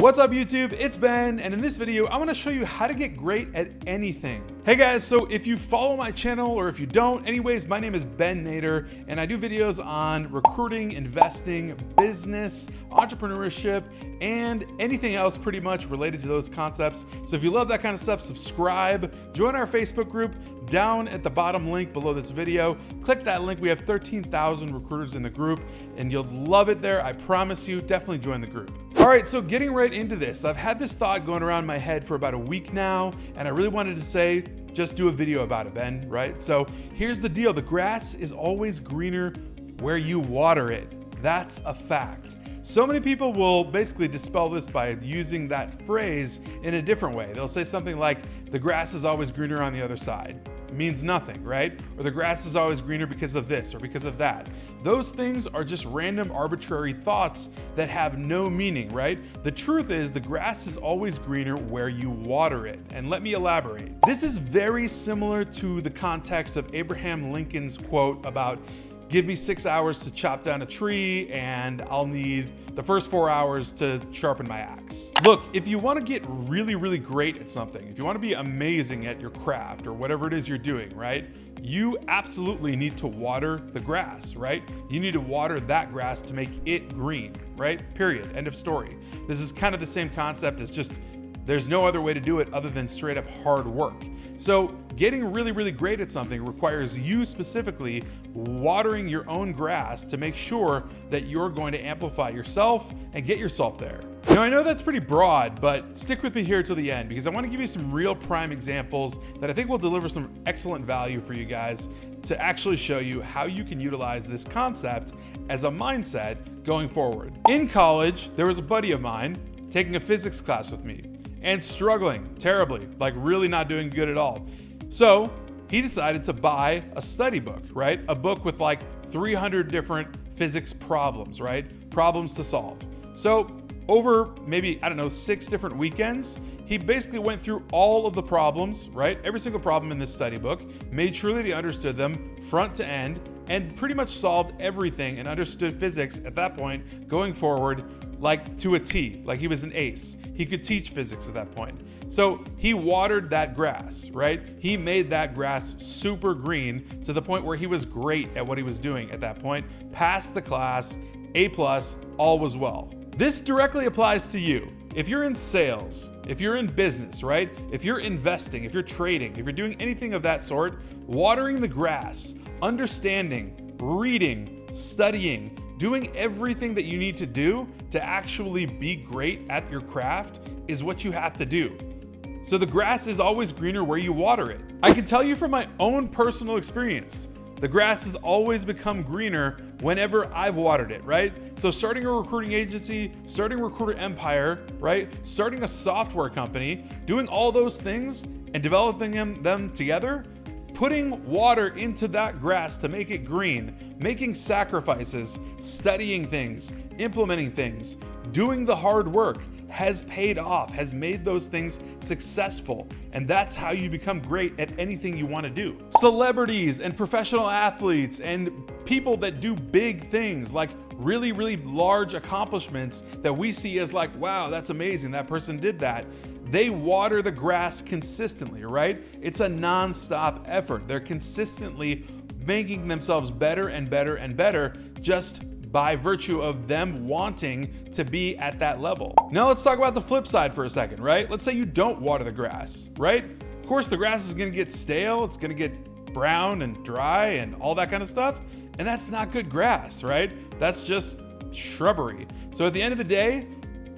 What's up YouTube? It's Ben, and in this video, I want to show you how to get great at anything. Hey guys, so if you follow my channel or if you don't, anyways, my name is Ben Nader, and I do videos on recruiting, investing, business, entrepreneurship, and anything else pretty much related to those concepts. So if you love that kind of stuff, subscribe, join our Facebook group down at the bottom link below this video. Click that link. We have 13,000 recruiters in the group, and you'll love it there. I promise you, definitely join the group. All right, so getting right into this, I've had this thought going around my head for about a week now, and I really wanted to say, just do a video about it, Ben, right? So here's the deal. The grass is always greener where you water it. That's a fact. So many people will basically dispel this by using that phrase in a different way. They'll say something like, the grass is always greener on the other side. It means nothing, right? Or the grass is always greener because of this or because of that. Those things are just random arbitrary thoughts that have no meaning, right? The truth is the grass is always greener where you water it. And let me elaborate. This is very similar to the context of Abraham Lincoln's quote about, give me 6 hours to chop down a tree and I'll need the first 4 hours to sharpen my axe. Look, if you want to get really great at something, if you want to be amazing at your craft or whatever it is you're doing, right? You absolutely need to water the grass, right? You need to water that grass to make it green, right? Period. End of story. This is kind of the same concept as just there's no other way to do it other than straight up hard work. So getting really great at something requires you specifically watering your own grass to make sure that you're going to amplify yourself and get yourself there. Now I know that's pretty broad, but stick with me here till the end because I want to give you some real prime examples that I think will deliver some excellent value for you guys to actually show you how you can utilize this concept as a mindset going forward. In college, there was a buddy of mine taking a physics class with me and struggling terribly, like really not doing good at all. So he decided to buy a study book, right? A book with like 300 different physics problems, right? Problems to solve. So over maybe, I don't know, 6 different weekends, he basically went through all of the problems, right? Every single problem in this study book, made sure that he understood them front to end, and pretty much solved everything and understood physics at that point going forward like to a T, like he was an ace. He could teach physics at that point. So he watered that grass, right? He made that grass super green to the point where he was great at what he was doing at that point, passed the class, A+, all was well. This directly applies to you. If you're in sales, if you're in business, right? If you're investing, if you're trading, if you're doing anything of that sort, watering the grass, understanding, reading, studying, doing everything that you need to do to actually be great at your craft is what you have to do. So the grass is always greener where you water it. I can tell you from my own personal experience, the grass has always become greener whenever I've watered it, right? So starting a recruiting agency, starting a recruiter empire, right? Starting a software company, doing all those things and developing them together, putting water into that grass to make it green, making sacrifices, studying things, implementing things, doing the hard work has paid off, has made those things successful. And that's how you become great at anything you want to do. Celebrities and professional athletes and people that do big things like really large accomplishments that we see as like, wow, that's amazing, that person did that. They water the grass consistently, right? It's a non-stop effort. They're consistently making themselves better and better just by virtue of them wanting to be at that level. Now let's talk about the flip side for a second, right? Let's say you don't water the grass, right? Of course, the grass is gonna get stale, it's gonna get brown and dry and all that kind of stuff. And that's not good grass, right? That's just shrubbery. So at the end of the day,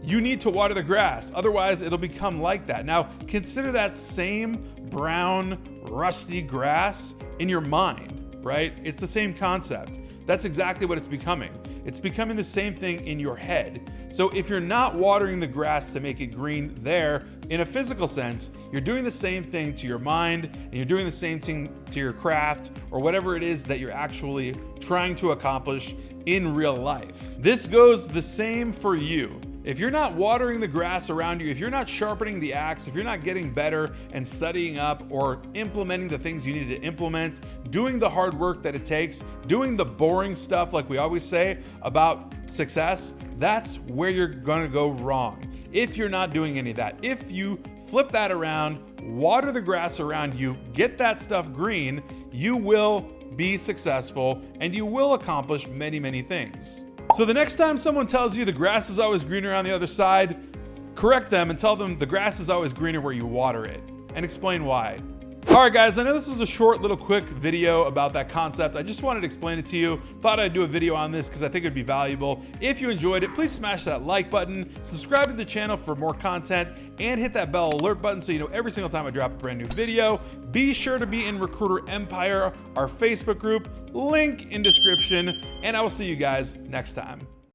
you need to water the grass, otherwise it'll become like that. Now, consider that same brown, rusty grass in your mind, right? It's the same concept. That's exactly what it's becoming. It's becoming the same thing in your head. So if you're not watering the grass to make it green there, in a physical sense, you're doing the same thing to your mind and you're doing the same thing to your craft or whatever it is that you're actually trying to accomplish in real life. This goes the same for you. If you're not watering the grass around you, if you're not sharpening the axe, if you're not getting better and studying up or implementing the things you need to implement, doing the hard work that it takes, doing the boring stuff like we always say about success, that's where you're gonna go wrong. if you're not doing any of that. If you flip that around, water the grass around you, get that stuff green, you will be successful and you will accomplish many, many things. So the next time someone tells you the grass is always greener on the other side, correct them and tell them the grass is always greener where you water it, and explain why. All right, guys, I know this was a short little quick video about that concept. I just wanted to explain it to you. Thought I'd do a video on this because I think it'd be valuable. If you enjoyed it, please smash that like button, subscribe to the channel for more content, and hit that bell alert button so you know every single time I drop a brand new video. Be sure to be in Recruiter Empire, our Facebook group, link in description, and I will see you guys next time.